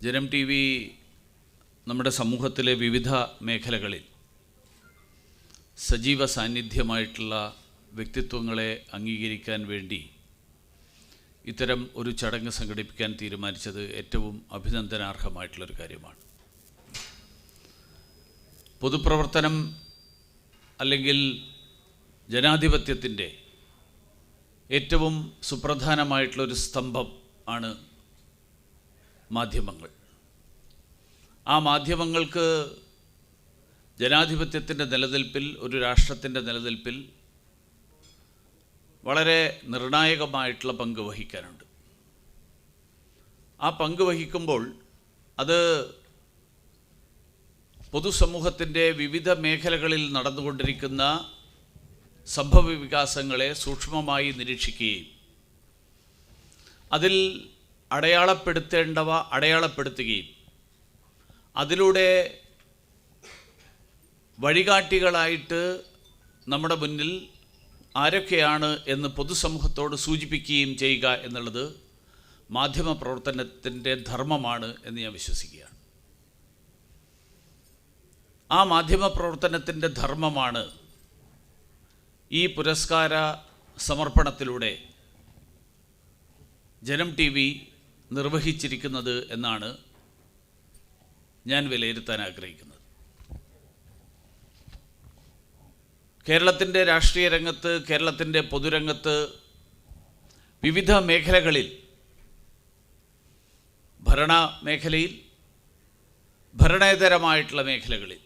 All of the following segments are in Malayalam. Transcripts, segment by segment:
ജനം ടി വി നമ്മുടെ സമൂഹത്തിലെ വിവിധ മേഖലകളിൽ സജീവ സാന്നിധ്യമായിട്ടുള്ള വ്യക്തിത്വങ്ങളെ അംഗീകരിക്കാൻ വേണ്ടി ഇത്തരം ഒരു ചടങ്ങ് സംഘടിപ്പിക്കാൻ തീരുമാനിച്ചത് ഏറ്റവും അഭിനന്ദനാർഹമായിട്ടുള്ളൊരു കാര്യമാണ്. പൊതുപ്രവർത്തനം അല്ലെങ്കിൽ ജനാധിപത്യത്തിൻ്റെ ഏറ്റവും സുപ്രധാനമായിട്ടുള്ളൊരു സ്തംഭം ആണ് മാധ്യമങ്ങൾ. ആ മാധ്യമങ്ങൾക്ക് ജനാധിപത്യത്തിൻ്റെ നിലനിൽപ്പിൽ, ഒരു രാഷ്ട്രത്തിൻ്റെ നിലനിൽപ്പിൽ വളരെ നിർണായകമായിട്ടുള്ള പങ്ക് വഹിക്കാനുണ്ട്. ആ പങ്ക് വഹിക്കുമ്പോൾ അത് പൊതുസമൂഹത്തിൻ്റെ വിവിധ മേഖലകളിൽ നടന്നുകൊണ്ടിരിക്കുന്ന സംഭവ വികാസങ്ങളെ സൂക്ഷ്മമായി നിരീക്ഷിക്കുകയും അതിൽ അടയാളപ്പെടുത്തേണ്ടവ അടയാളപ്പെടുത്തുകയും അതിലൂടെ വഴികാട്ടികളായിട്ട് നമ്മുടെ മുന്നിൽ ആരൊക്കെയാണ് എന്ന് പൊതുസമൂഹത്തോട് സൂചിപ്പിക്കുകയും ചെയ്യുക എന്നുള്ളത് മാധ്യമപ്രവർത്തനത്തിൻ്റെ ധർമ്മമാണ് എന്ന് ഞാൻ വിശ്വസിക്കുകയാണ്. ആ മാധ്യമപ്രവർത്തനത്തിൻ്റെ ധർമ്മമാണ് ഈ പുരസ്കാര സമർപ്പണത്തിലൂടെ ജനം ടി വി നിർവഹിച്ചിരിക്കുന്നത് എന്നാണ് ഞാൻ വിലയിരുത്താൻ ആഗ്രഹിക്കുന്നത്. കേരളത്തിൻ്റെ രാഷ്ട്രീയ രംഗത്ത്, കേരളത്തിൻ്റെ പൊതുരംഗത്ത് വിവിധ മേഖലകളിൽ, ഭരണ മേഖലയിൽ, ഭരണേതരമായിട്ടുള്ള മേഖലകളിൽ,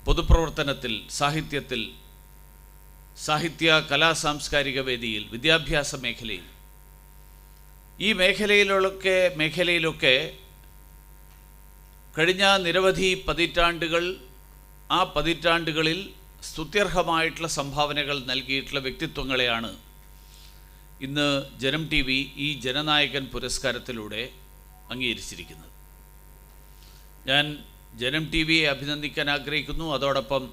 പൊതുപ്രവർത്തനത്തിൽ, സാഹിത്യത്തിൽ, സാഹിത്യ കലാ സാംസ്കാരിക വേദിയിൽ, വിദ്യാഭ്യാസ മേഖലയിൽ, ഈ മേഖലയിലൊക്കെ കഴിഞ്ഞ നിരവധി പതിറ്റാണ്ടുകൾ, ആ പതിറ്റാണ്ടുകളിൽ സ്തുത്യർഹമായിട്ടുള്ള സംഭാവനകൾ നൽകിയിട്ടുള്ള വ്യക്തിത്വങ്ങളെയാണ് ഇന്ന് ജനം ടി വി ഈ ജനനായകൻ പുരസ്കാരത്തിലൂടെ അംഗീകരിച്ചിരിക്കുന്നത്. ഞാൻ ജനം ടി വിയെ അഭിനന്ദിക്കാൻ ആഗ്രഹിക്കുന്നു. അതോടൊപ്പം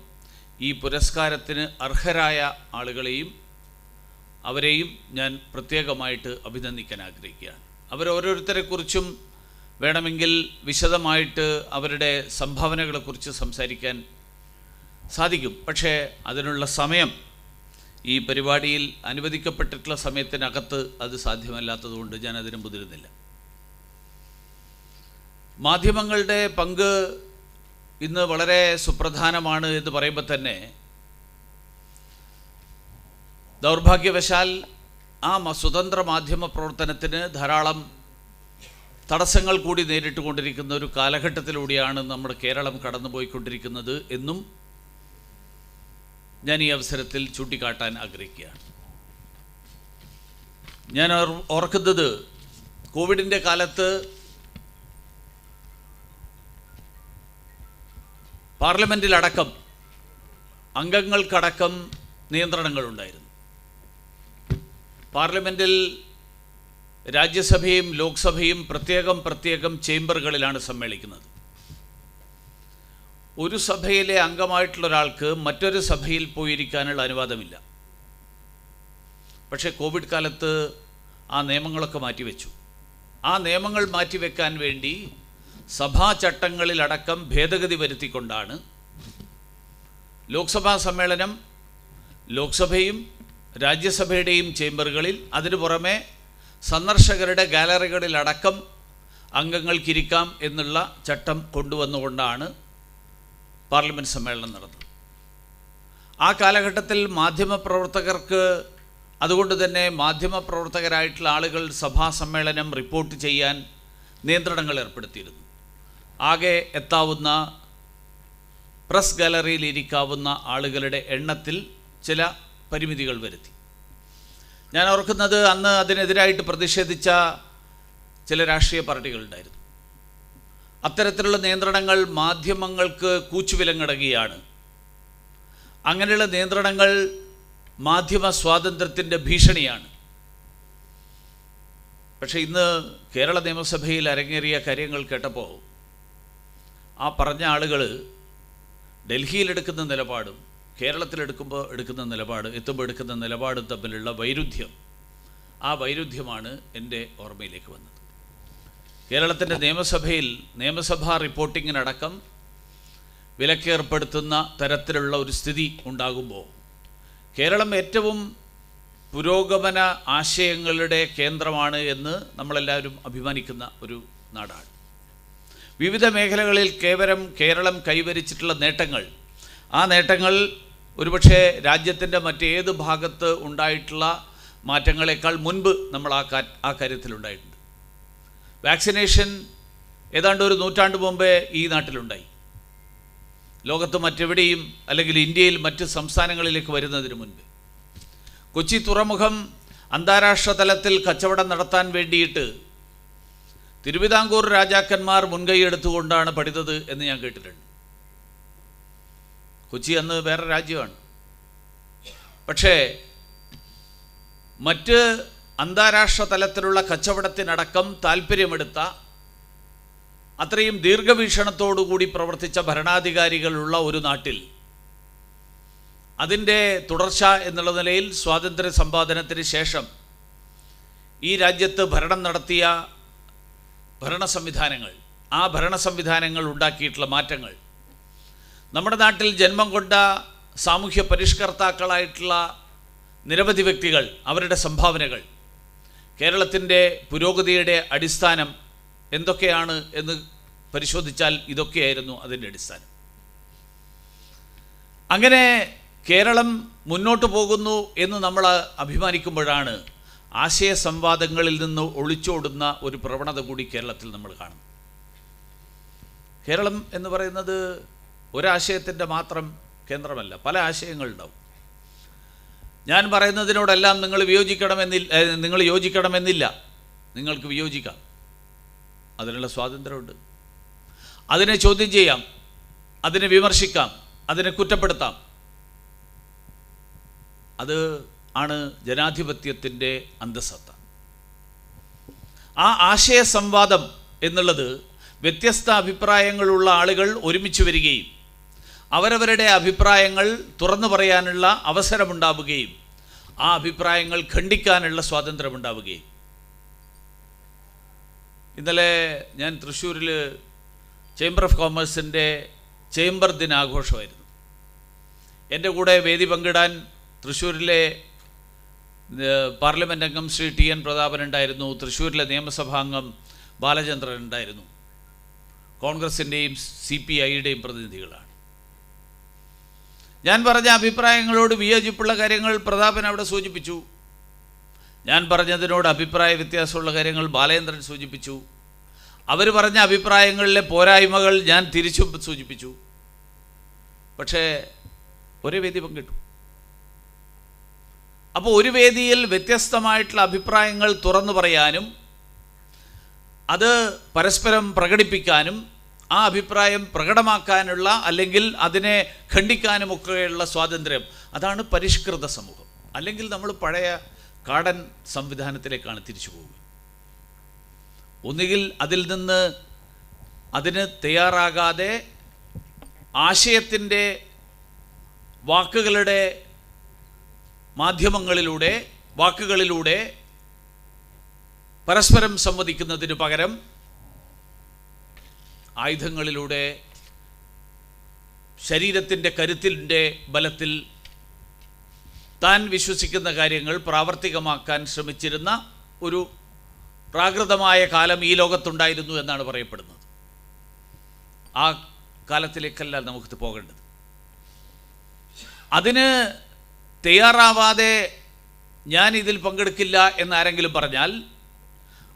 ഈ പുരസ്കാരത്തിന് അർഹരായ ആളുകളെയും അവരെയും ഞാൻ പ്രത്യേകമായിട്ട് അഭിനന്ദിക്കാൻ ആഗ്രഹിക്കുകയാണ്. അവരോരോരുത്തരെക്കുറിച്ചും വേണമെങ്കിൽ വിശദമായിട്ട് അവരുടെ സംഭാവനകളെക്കുറിച്ച് സംസാരിക്കാൻ സാധിക്കും. പക്ഷേ അതിനുള്ള സമയം ഈ പരിപാടിയിൽ അനുവദിക്കപ്പെട്ടിട്ടുള്ള സമയത്തിനകത്ത് അത് സാധ്യമല്ലാത്തതുകൊണ്ട് ഞാൻ അതിന് മുതിരുന്നില്ല. മാധ്യമങ്ങളുടെ പങ്ക് ഇന്ന് വളരെ സുപ്രധാനമാണ് എന്ന് പറയുമ്പോൾ തന്നെ ദൗർഭാഗ്യവശാൽ ആ സ്വതന്ത്ര മാധ്യമ പ്രവർത്തനത്തിന് ധാരാളം തടസ്സങ്ങൾ കൂടി നേരിട്ടുകൊണ്ടിരിക്കുന്ന ഒരു കാലഘട്ടത്തിലൂടെയാണ് നമ്മുടെ കേരളം കടന്നുപോയിക്കൊണ്ടിരിക്കുന്നത് എന്നും ഞാൻ ഈ അവസരത്തിൽ ചൂണ്ടിക്കാട്ടാൻ ആഗ്രഹിക്കുകയാണ്. ഞാൻ ഓർക്കുന്നത് കോവിഡിൻ്റെ കാലത്ത് പാർലമെൻറ്റിലടക്കം അംഗങ്ങൾക്കടക്കം നിയന്ത്രണങ്ങളുണ്ടായിരുന്നു. പാർലമെൻറ്റിൽ രാജ്യസഭയും ലോക്സഭയും പ്രത്യേകം ചേംബറുകളിലാണ് സമ്മേളിക്കുന്നത്. ഒരു സഭയിലെ അംഗമായിട്ടുള്ള ഒരാൾക്ക് മറ്റൊരു സഭയിൽ പോയിരിക്കാനുള്ള അനുവാദമില്ല. പക്ഷേ കോവിഡ് കാലത്ത് ആ നിയമങ്ങളൊക്കെ മാറ്റിവെച്ചു. ആ നിയമങ്ങൾ മാറ്റിവെക്കാൻ വേണ്ടി സഭാ ചട്ടങ്ങളിലടക്കം ഭേദഗതി വരുത്തിക്കൊണ്ടാണ് ലോക്സഭാ സമ്മേളനം ലോക്സഭയും രാജ്യസഭയുടെയും ചേംബറുകളിൽ, അതിനു പുറമെ സന്ദർശകരുടെ ഗാലറികളിലടക്കം അംഗങ്ങൾക്കിരിക്കാം എന്നുള്ള ചട്ടം കൊണ്ടുവന്നുകൊണ്ടാണ് പാർലമെൻറ്റ് സമ്മേളനം നടന്നത്. ആ കാലഘട്ടത്തിൽ മാധ്യമപ്രവർത്തകർക്ക്, അതുകൊണ്ട് തന്നെ മാധ്യമപ്രവർത്തകരായിട്ടുള്ള ആളുകൾ സഭാ സമ്മേളനം റിപ്പോർട്ട് ചെയ്യാൻ നിയന്ത്രണങ്ങൾ ഏർപ്പെടുത്തിയിരുന്നു. ആകെ എത്താവുന്ന പ്രസ് ഗാലറിയിൽ ഇരിക്കാവുന്ന ആളുകളുടെ എണ്ണത്തിൽ ചില പരിമിതികൾ വരുത്തി. ഞാൻ ഓർക്കുന്നത് അന്ന് അതിനെതിരായിട്ട് പ്രതിഷേധിച്ച ചില രാഷ്ട്രീയ പാർട്ടികളുണ്ടായിരുന്നു. അത്തരത്തിലുള്ള നിയന്ത്രണങ്ങൾ മാധ്യമങ്ങൾക്ക് കൂച്ചുവിലങ്ങടങ്ങുകയാണ്. അങ്ങനെയുള്ള നിയന്ത്രണങ്ങൾ മാധ്യമ സ്വാതന്ത്ര്യത്തിൻ്റെ ഭീഷണിയാണ്. പക്ഷേ ഇന്ന് കേരള നിയമസഭയിൽ അരങ്ങേറിയ കാര്യങ്ങൾ കേട്ടപ്പോൾ ആ പറഞ്ഞ ആളുകൾ ഡൽഹിയിലെടുക്കുന്ന നിലപാടും എടുക്കുന്ന നിലപാടും തമ്മിലുള്ള വൈരുദ്ധ്യം, ആ വൈരുദ്ധ്യമാണ് എൻ്റെ ഓർമ്മയിലേക്ക് വന്നത്. കേരളത്തിൻ്റെ നിയമസഭയിൽ നിയമസഭാ റിപ്പോർട്ടിങ്ങിനടക്കം വിലക്കേർപ്പെടുത്തുന്ന തരത്തിലുള്ള ഒരു സ്ഥിതി ഉണ്ടാകുമ്പോൾ കേരളം ഏറ്റവും പുരോഗമന ആശയങ്ങളുടെ കേന്ദ്രമാണ് എന്ന് നമ്മളെല്ലാവരും അഭിമാനിക്കുന്ന ഒരു നാടാണ്. വിവിധ മേഖലകളിൽ കേരളം കൈവരിച്ചിട്ടുള്ള നേട്ടങ്ങൾ, ആ നേട്ടങ്ങൾ ഒരുപക്ഷെ രാജ്യത്തിൻ്റെ മറ്റേത് ഭാഗത്ത് ഉണ്ടായിട്ടുള്ള മാറ്റങ്ങളെക്കാൾ മുൻപ് നമ്മൾ ആ കാര്യത്തിലുണ്ടായിട്ടുണ്ട്. വാക്സിനേഷൻ ഏതാണ്ട് ഒരു നൂറ്റാണ്ട് മുമ്പേ ഈ നാട്ടിലുണ്ടായി. ലോകത്ത് മറ്റെവിടെയും അല്ലെങ്കിൽ ഇന്ത്യയിൽ മറ്റ് സംസ്ഥാനങ്ങളിലേക്ക് വരുന്നതിന് മുൻപ് കൊച്ചി തുറമുഖം അന്താരാഷ്ട്ര തലത്തിൽ കച്ചവടം നടത്താൻ വേണ്ടിയിട്ട് തിരുവിതാംകൂർ രാജാക്കന്മാർ മുൻകൈയെടുത്തുകൊണ്ടാണ് പണിതത് എന്ന് ഞാൻ കേട്ടിട്ടുണ്ട്. കൊച്ചി അന്ന് വേറെ രാജ്യമാണ്. പക്ഷേ മറ്റ് അന്താരാഷ്ട്ര തലത്തിലുള്ള കച്ചവടത്തിനടക്കം താല്പര്യമെടുത്ത, അത്രയും ദീർഘവീക്ഷണത്തോടുകൂടി പ്രവർത്തിച്ച ഭരണാധികാരികളുള്ള ഒരു നാട്ടിൽ അതിൻ്റെ തുടർച്ച എന്നുള്ള നിലയിൽ സ്വാതന്ത്ര്യ സമ്പാദനത്തിന് ശേഷം ഈ രാജ്യത്ത് ഭരണം നടത്തിയ ഭരണ സംവിധാനങ്ങൾ ഉണ്ടാക്കിയിട്ടുള്ള മാറ്റങ്ങൾ, നമ്മുടെ നാട്ടിൽ ജന്മം കൊണ്ട സാമൂഹ്യ പരിഷ്കർത്താക്കളായിട്ടുള്ള നിരവധി വ്യക്തികൾ, അവരുടെ സംഭാവനകൾ, കേരളത്തിൻ്റെ പുരോഗതിയുടെ അടിസ്ഥാനം എന്തൊക്കെയാണ് എന്ന് പരിശോധിച്ചാൽ ഇതൊക്കെയായിരുന്നു അതിൻ്റെ അടിസ്ഥാനം. അങ്ങനെ കേരളം മുന്നോട്ട് പോകുന്നു എന്ന് നമ്മൾ അഭിമാനിക്കുമ്പോഴാണ് ആശയ സംവാദങ്ങളിൽ നിന്ന് ഒളിച്ചോടുന്ന ഒരു പ്രവണത കൂടി കേരളത്തിൽ നമ്മൾ കാണുന്നു. കേരളം എന്ന് പറയുന്നത് ഒരാശയത്തിൻ്റെ മാത്രം കേന്ദ്രമല്ല, പല ആശയങ്ങളുണ്ടാവും. ഞാൻ പറയുന്നതിനോടെല്ലാം നിങ്ങൾ യോജിക്കണമെന്നില്ല, നിങ്ങൾക്ക് വിയോജിക്കാം. അതിനുള്ള സ്വാതന്ത്ര്യമുണ്ട്. അതിനെ ചോദ്യം ചെയ്യാം, അതിനെ വിമർശിക്കാം, അതിനെ കുറ്റപ്പെടുത്താം. അത് ആണ് ജനാധിപത്യത്തിൻ്റെ അന്തസത്ത. ആ ആശയ സംവാദം എന്നുള്ളത് വ്യത്യസ്ത അഭിപ്രായങ്ങളുള്ള ആളുകൾ ഒരുമിച്ച് വരികയും അവരവരുടെ അഭിപ്രായങ്ങൾ തുറന്നു പറയാനുള്ള അവസരമുണ്ടാവുകയും ആ അഭിപ്രായങ്ങൾ ഖണ്ഡിക്കാനുള്ള സ്വാതന്ത്ര്യമുണ്ടാവുകയും. ഇന്നലെ ഞാൻ തൃശ്ശൂരിൽ ചേംബർ ഓഫ് കോമേഴ്സിൻ്റെ ചേംബർ ദിനാഘോഷമായിരുന്നു. എൻ്റെ കൂടെ വേദി പങ്കിടാൻ തൃശ്ശൂരിലെ പാർലമെൻറ്റ് അംഗം ശ്രീ TN പ്രതാപൻ ഉണ്ടായിരുന്നു. തൃശ്ശൂരിലെ നിയമസഭാംഗം ബാലചന്ദ്രൻ ഉണ്ടായിരുന്നു. കോൺഗ്രസിൻ്റെയും CPIയുടെയും പ്രതിനിധികളാണ്. ഞാൻ പറഞ്ഞ അഭിപ്രായങ്ങളോട് വിയോജിപ്പുള്ള കാര്യങ്ങൾ പ്രതാപൻ അവിടെ സൂചിപ്പിച്ചു. ഞാൻ പറഞ്ഞതിനോട് അഭിപ്രായ വ്യത്യാസമുള്ള കാര്യങ്ങൾ ബാലേന്ദ്രൻ സൂചിപ്പിച്ചു. അവർ പറഞ്ഞ അഭിപ്രായങ്ങളിലെ പോരായ്മകൾ ഞാൻ തിരിച്ചും സൂചിപ്പിച്ചു. പക്ഷേ ഒരേ വേദി പങ്കിട്ടു. അപ്പോൾ ഒരു വേദിയിൽ വ്യത്യസ്തമായിട്ടുള്ള അഭിപ്രായങ്ങൾ തുറന്നു പറയാനും അത് പരസ്പരം പ്രകടിപ്പിക്കാനും ആ അഭിപ്രായം പ്രകടമാക്കാനുള്ള അല്ലെങ്കിൽ അതിനെ ഖണ്ഡിക്കാനുമൊക്കെയുള്ള സ്വാതന്ത്ര്യം, അതാണ് പരിഷ്കൃത സമൂഹം. അല്ലെങ്കിൽ നമ്മൾ പഴയ കാടൻ സംവിധാനത്തിലേക്കാണ് തിരിച്ചു പോകുക. ഒന്നുകിൽ അതിൽ നിന്ന് അതിന് തയ്യാറാകാതെ ആശയത്തിൻ്റെ വാക്കുകളിലൂടെ പരസ്പരം സംവദിക്കുന്നതിന് പകരം ആയുധങ്ങളിലൂടെ ശരീരത്തിൻ്റെ കരുത്തിൻ്റെ ബലത്തിൽ താൻ വിശ്വസിക്കുന്ന കാര്യങ്ങൾ പ്രാവർത്തികമാക്കാൻ ശ്രമിച്ചിരുന്ന ഒരു പ്രാകൃതമായ കാലം ഈ ലോകത്തുണ്ടായിരുന്നു എന്നാണ് പറയപ്പെടുന്നത്. ആ കാലത്തിലേക്കല്ല നമുക്ക് പോകേണ്ടത്. അതിന് തയ്യാറാവാതെ ഞാൻ ഇതിൽ പങ്കെടുക്കില്ല എന്നാരെങ്കിലും പറഞ്ഞാൽ,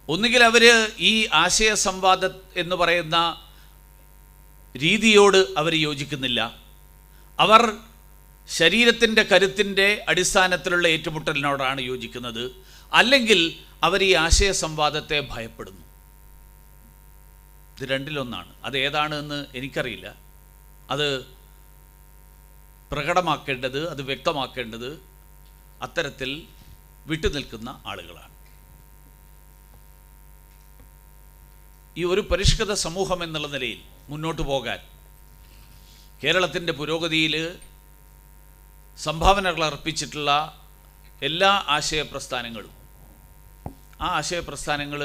ഒന്നുകിൽ അവർ ഈ ആശയ സംവാദം എന്ന് പറയുന്ന രീതിയോട് അവർ യോജിക്കുന്നില്ല, അവർ ശരീരത്തിൻ്റെ കരുത്തിൻ്റെ അടിസ്ഥാനത്തിലുള്ള ഏറ്റുമുട്ടലിനോടാണ് യോജിക്കുന്നത്, അല്ലെങ്കിൽ അവർ ഈ ആശയ സംവാദത്തെ ഭയപ്പെടുന്നു. ഇത് രണ്ടിലൊന്നാണ്. അത് ഏതാണെന്ന് എനിക്കറിയില്ല. അത് പ്രകടമാക്കേണ്ടത്, അത് വ്യക്തമാക്കേണ്ടത് അത്തരത്തിൽ വിട്ടുനിൽക്കുന്ന ആളുകളാണ്. ഈ ഒരു പരിഷ്കൃത സമൂഹം എന്നുള്ള നിലയിൽ മുന്നോട്ട് പോകാൻ കേരളത്തിൻ്റെ പുരോഗതിയിൽ സംഭാവനകൾ അർപ്പിച്ചിട്ടുള്ള എല്ലാ ആശയപ്രസ്ഥാനങ്ങളും, ആ ആശയപ്രസ്ഥാനങ്ങൾ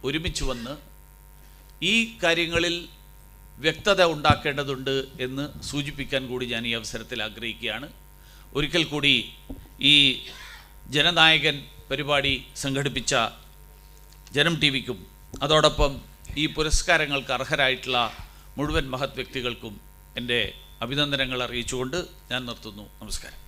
ഒരുമിച്ച് വന്ന് ഈ കാര്യങ്ങളിൽ വ്യക്തത ഉണ്ടാക്കേണ്ടതുണ്ട് എന്ന് സൂചിപ്പിക്കാൻ കൂടി ഞാൻ ഈ അവസരത്തിൽ ആഗ്രഹിക്കുകയാണ്. ഒരിക്കൽ കൂടി ഈ ജനനായകൻ പരിപാടി സംഘടിപ്പിച്ച ജനം ടി വിക്കും അതോടൊപ്പം ഈ പുരസ്കാരങ്ങൾക്ക് അർഹരായിട്ടുള്ള മുഴുവൻ മഹത് വ്യക്തികൾക്കും എൻ്റെ അഭിനന്ദനങ്ങൾ അറിയിച്ചുകൊണ്ട് ഞാൻ നിർത്തുന്നു. നമസ്കാരം.